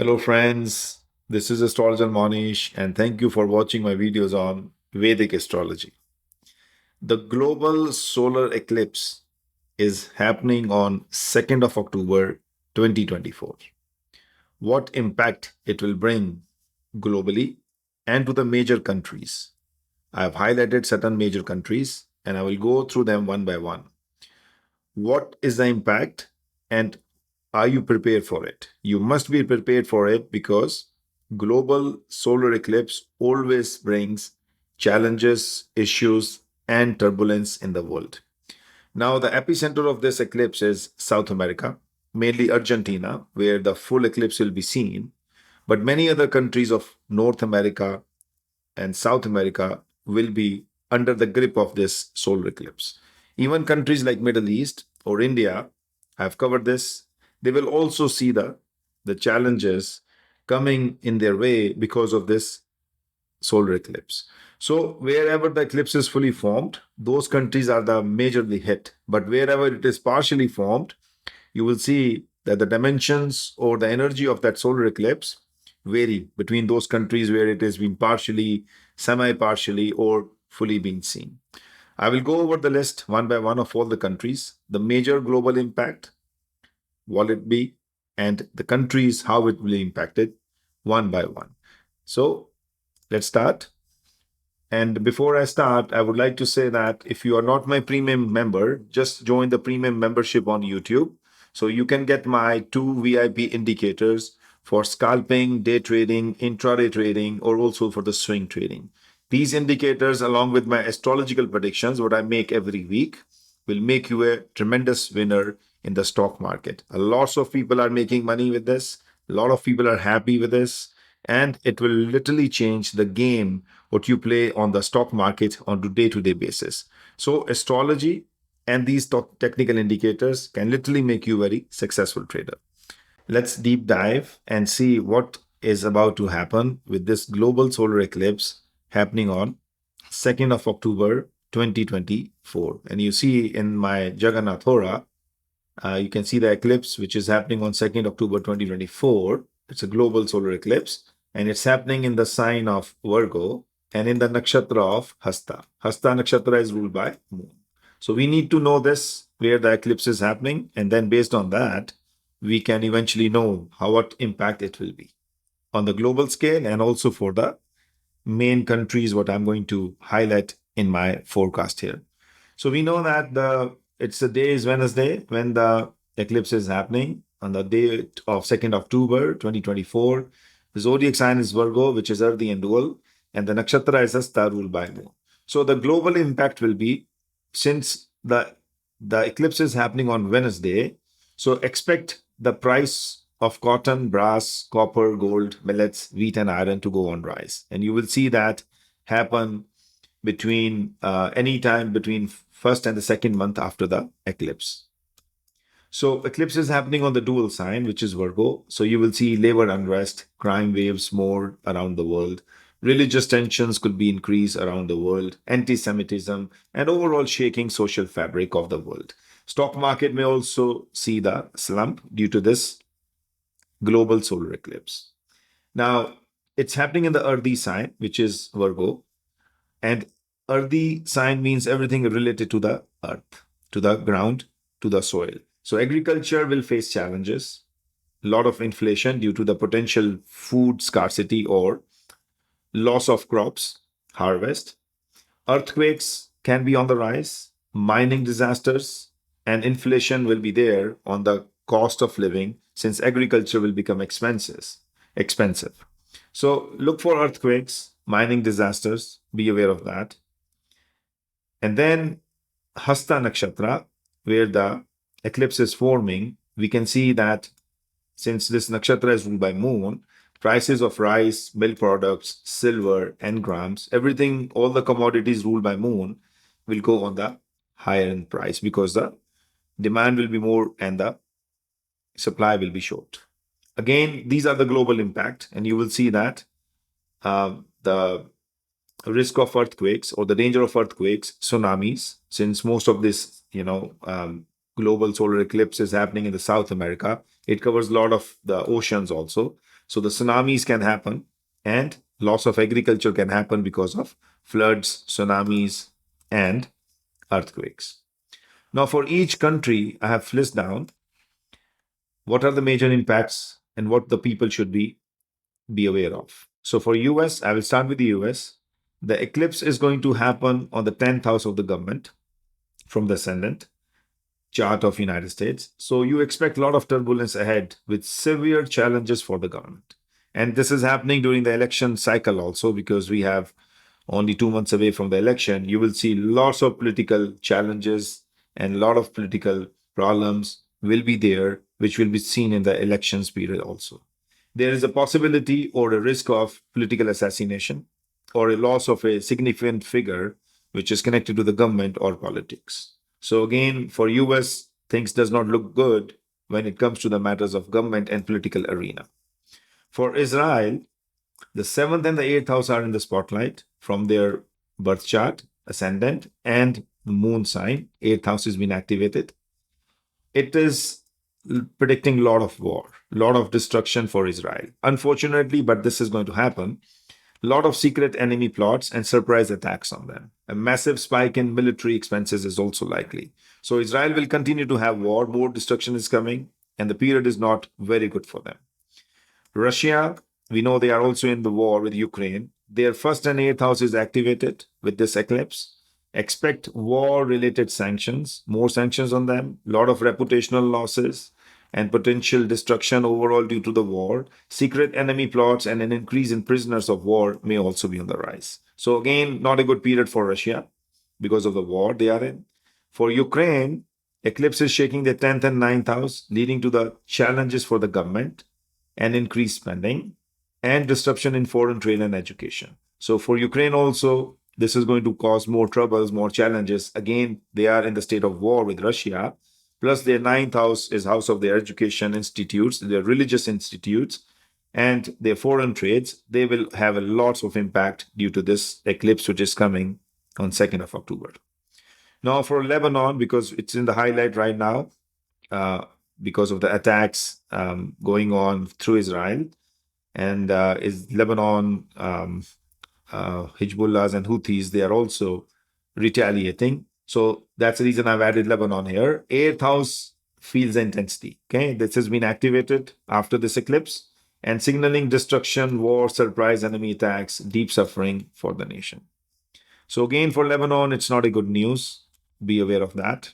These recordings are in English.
Hello, friends. This is Astrologer Mohnish, and thank you for watching my videos on Vedic astrology. The global solar eclipse is happening on 2nd of October 2024. What impact it will bring globally and to the major countries? I have highlighted certain major countries and I will go through them one by one. What is the impact and are you prepared for it? You must be prepared for it because global solar eclipse always brings challenges, issues, and turbulence in the world. Now, the epicenter of this eclipse is South America, mainly Argentina, where the full eclipse will be seen. But many other countries of North America and South America will be under the grip of this solar eclipse. Even countries like Middle East or India, I've covered this, they will also see the challenges coming in their way because of this solar eclipse. So wherever the eclipse is fully formed, those countries are the majorly hit. But wherever it is partially formed, you will see that the dimensions or the energy of that solar eclipse vary between those countries where it has been partially, semi-partially, or fully been seen. I will go over the list one by one of all the countries, the major global impact, what it be, and the countries, how it will be impacted one by one. So let's start. And before I start, I would like to say that if you are not my premium member, just join the premium membership on YouTube. So you can get my two VIP indicators for scalping, day trading, intraday trading, or also for the swing trading. These indicators, along with my astrological predictions, what I make every week, will make you a tremendous winner in the stock market. Lots of people are making money with this. A lot of people are happy with this. And it will literally change the game what you play on the stock market on a day-to-day basis. So astrology and these technical indicators can literally make you a very successful trader. Let's deep dive and see what is about to happen with this global solar eclipse happening on 2nd of October 2024. And you see in my Jagannath Hora, you can see the eclipse which is happening on 2nd October 2024. It's a global solar eclipse and it's happening in the sign of Virgo and in the nakshatra of Hasta. Hasta nakshatra is ruled by moon. So we need to know this where the eclipse is happening, and then based on that, we can eventually know what impact it will be on the global scale and also for the main countries, what I'm going to highlight in my forecast here. So we know that the day is Wednesday when the eclipse is happening on the day of 2nd October 2024. The zodiac sign is Virgo, which is earthy and dual, and the nakshatra is Hasta ruled by moon. So the global impact will be, since the eclipse is happening on Wednesday, so expect the price of cotton, brass, copper, gold, millets, wheat, and iron to go on rise, and you will see that happen between any time between first and the second month after the eclipse. So eclipse is happening on the dual sign, which is Virgo. So you will see labor unrest, crime waves more around the world. Religious tensions could be increased around the world, anti-Semitism, and overall shaking social fabric of the world. Stock market may also see the slump due to this global solar eclipse. Now, it's happening in the earthy sign, which is Virgo, and earthy sign means everything related to the earth, to the ground, to the soil. So agriculture will face challenges, a lot of inflation due to the potential food scarcity or loss of crops, harvest. Earthquakes can be on the rise, mining disasters, and inflation will be there on the cost of living since agriculture will become expensive. So look for earthquakes, mining disasters, be aware of that. And then Hasta Nakshatra, where the eclipse is forming, we can see that since this nakshatra is ruled by moon, prices of rice, milk products, silver, and grams, everything, all the commodities ruled by moon will go on the higher end price because the demand will be more and the supply will be short. Again, these are the global impact, and you will see that the risk of earthquakes or the danger of earthquakes, tsunamis, since most of this, global solar eclipse is happening in the South America. It covers a lot of the oceans also. So the tsunamis can happen and loss of agriculture can happen because of floods, tsunamis, and earthquakes. Now, for each country, I have listed down what are the major impacts and what the people should be aware of. So for US, I will start with the US. The eclipse is going to happen on the 10th house of the government from the ascendant chart of United States. So you expect a lot of turbulence ahead with severe challenges for the government. And this is happening during the election cycle also because we have only 2 months away from the election. You will see lots of political challenges and a lot of political problems will be there, which will be seen in the elections period also. There is a possibility or a risk of political assassination or a loss of a significant figure which is connected to the government or politics. So again, for US, things does not look good when it comes to the matters of government and political arena. For Israel, the seventh and the eighth house are in the spotlight from their birth chart, ascendant, and moon sign. Eighth house has been activated. It is predicting a lot of war, a lot of destruction for Israel. Unfortunately, but this is going to happen. A lot of secret enemy plots and surprise attacks on them. A massive spike in military expenses is also likely. So Israel will continue to have war, more destruction is coming, and the period is not very good for them. Russia, we know they are also in the war with Ukraine. Their first and eighth house is activated with this eclipse. Expect war related sanctions, more sanctions on them, a lot of reputational losses, and potential destruction overall due to the war. Secret enemy plots and an increase in prisoners of war may also be on the rise. So, again, not a good period for Russia because of the war they are in. For Ukraine, eclipse is shaking the 10th and ninth house, leading to the challenges for the government and increased spending and disruption in foreign trade and education. So for Ukraine also, this is going to cause more troubles, more challenges. Again, they are in the state of war with Russia. Plus, their ninth house is house of their education institutes, their religious institutes, and their foreign trades. They will have a lots of impact due to this eclipse, which is coming on 2nd of October. Now, for Lebanon, because it's in the highlight right now, uh, because of the attacks going on through Israel, and is Lebanon, Hezbollahs and Houthis, they are also retaliating. So that's the reason I've added Lebanon here. Eighth house feels intensity. Okay, this has been activated after this eclipse and signaling destruction, war, surprise enemy attacks, deep suffering for the nation. So again, for Lebanon, it's not a good news. Be aware of that.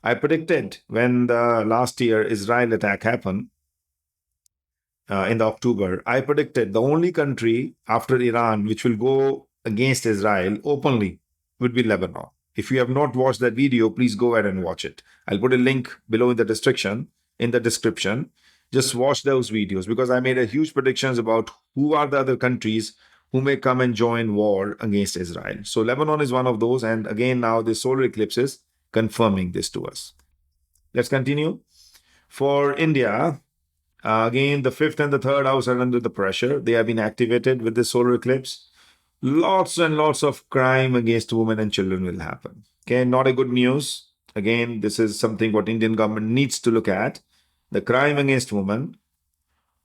I predicted when the last year Israel attack happened in the October, I predicted the only country after Iran which will go against Israel openly would be Lebanon. If you have not watched that video, please go ahead and watch it. I'll put a link below in the description. Just watch those videos because I made a huge predictions about who are the other countries who may come and join war against Israel. So Lebanon is one of those, and again now the solar eclipse is confirming this to us. Let's continue. For India, again, the fifth and the third house are under the pressure. They have been activated with the solar eclipse. Lots and lots of crime against women and children will happen. Okay, not a good news. Again, this is something what Indian government needs to look at. The crime against women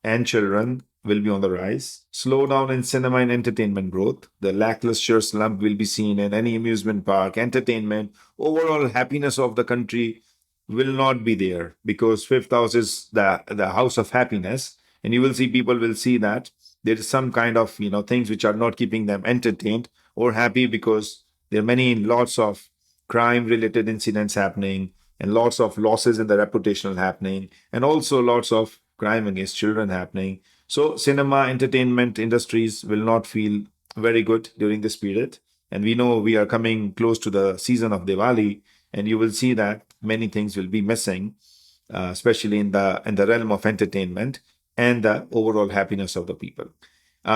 and children will be on the rise. Slowdown in cinema and entertainment growth. The lackluster slump will be seen in any amusement park, entertainment. Overall happiness of the country will not be there because fifth house is the house of happiness, and you will see people will see that there is some kind of things which are not keeping them entertained or happy because there are many lots of crime related incidents happening and lots of losses in the reputational happening and also lots of crime against children happening. So cinema entertainment industries will not feel very good during this period, and we know we are coming close to the season of Diwali, and you will see that many things will be missing, especially in the realm of entertainment and the overall happiness of the people.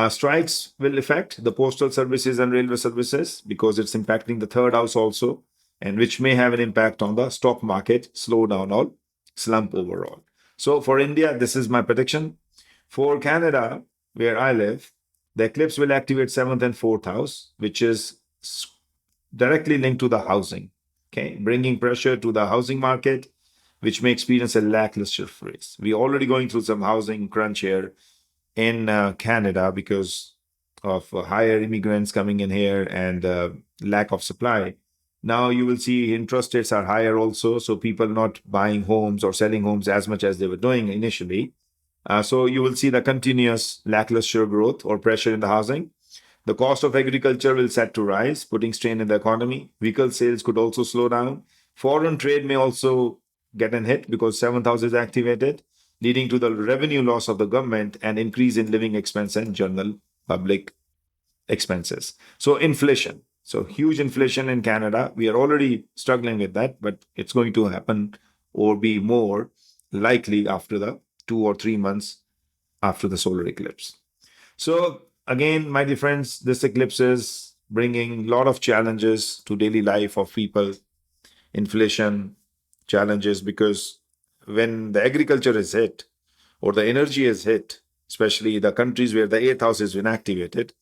Strikes will affect the postal services and railway services because it's impacting the third house also, and which may have an impact on the stock market, slowdown or slump overall. So for India, this is my prediction. For Canada, where I live, the eclipse will activate seventh and fourth house, which is directly linked to the housing. Okay, bringing pressure to the housing market. which may experience a lackluster phase. We're already going through some housing crunch here in Canada because of higher immigrants coming in here and lack of supply. Now you will see interest rates are higher also, so people not buying homes or selling homes as much as they were doing initially. So you will see the continuous lackluster growth or pressure in the housing. The cost of agriculture will set to rise, putting strain in the economy. Vehicle sales could also slow down. Foreign trade may also get an hit because seventh house is activated, leading to the revenue loss of the government and increase in living expense and general public expenses. So inflation. So huge inflation in Canada. We are already struggling with that, but it's going to happen or be more likely after the 2 or 3 months after the solar eclipse. So again, my dear friends, this eclipse is bringing a lot of challenges to daily life of people, inflation challenges, because when the agriculture is hit or the energy is hit, especially the countries where the eighth house has been activated,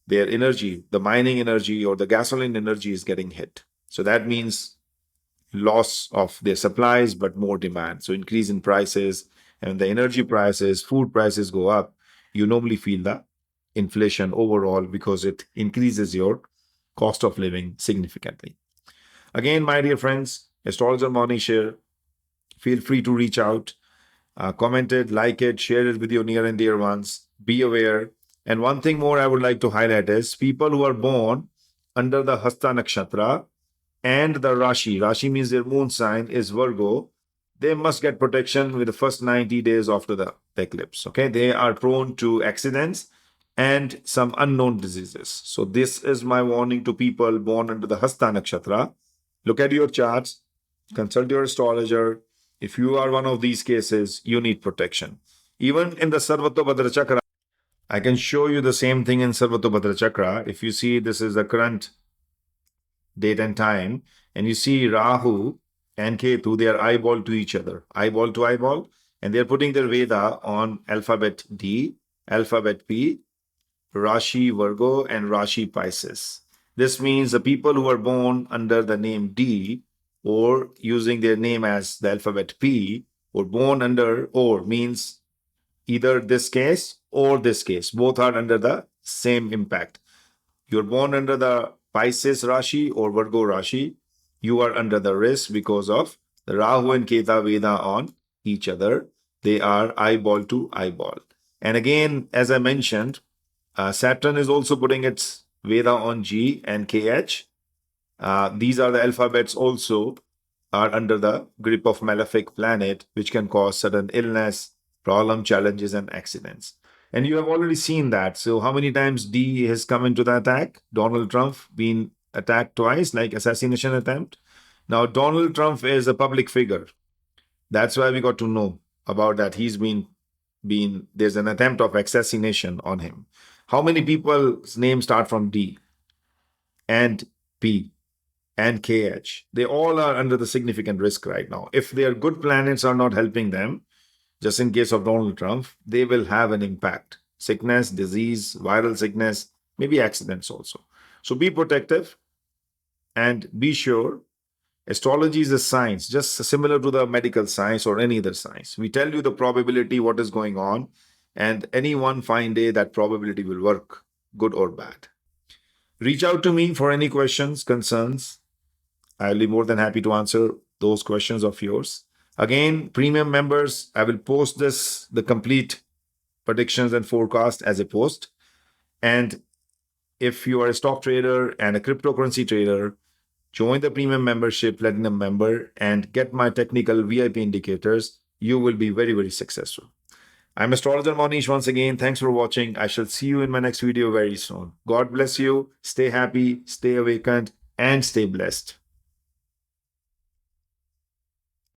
their energy, the mining energy or the gasoline energy is getting hit. So that means loss of their supplies, but more demand. So increase in prices, and the energy prices, food prices go up, you normally feel the inflation overall because it increases your cost of living significantly. Again, my dear friends, Astrologer Mohnish here. Feel free to reach out, comment it, like it, share it with your near and dear ones. Be aware. And one thing more I would like to highlight is people who are born under the Hasta Nakshatra and the Rashi. Rashi means their moon sign is Virgo. They must get protection with the first 90 days after the eclipse. Okay. They are prone to accidents and some unknown diseases. So, this is my warning to people born under the Hasta Nakshatra. Look at your charts, consult your astrologer. If you are one of these cases, you need protection. Even in the Sarvatobhadra Chakra, I can show you the same thing in Sarvatobhadra Chakra. If you see, this is the current date and time, and you see Rahu and Ketu, they are eyeball to each other, eyeball to eyeball, and they're putting their Veda on alphabet D, alphabet P, Rashi Virgo, and Rashi Pisces. This means the people who are born under the name D or using their name as the alphabet P or born under or means either this case or this case. Both are under the same impact. You're born under the Pisces Rashi or Virgo Rashi, you are under the risk because of the Rahu and Keta Veda on each other. They are eyeball to eyeball. And again, as I mentioned, Saturn is also putting its Veda on G and KH. These are the alphabets also are under the grip of malefic planet, which can cause sudden illness, problem, challenges, and accidents. And you have already seen that. So how many times D has come into the attack? Donald Trump been attacked twice, like assassination attempt. Now, Donald Trump is a public figure. That's why we got to know about that. He's been there's an attempt of assassination on him. How many people's names start from D and P and KH? They all are under the significant risk right now. If their good planets are not helping them, just in case of Donald Trump, they will have an impact. Sickness, disease, viral sickness, maybe accidents also. So be protective and be sure. Astrology is a science, just similar to the medical science or any other science. We tell you the probability, what is going on, and any one fine day that probability will work, good or bad. Reach out to me for any questions, concerns. I'll be more than happy to answer those questions of yours. Again, premium members, I will post the complete predictions and forecast as a post. And if you are a stock trader and a cryptocurrency trader, join the premium membership, platinum member, and get my technical VIP indicators. You will be very, very successful. I'm Astrologer Mohnish once again. Thanks for watching. I shall see you in my next video very soon. God bless you. Stay happy, stay awakened, and stay blessed.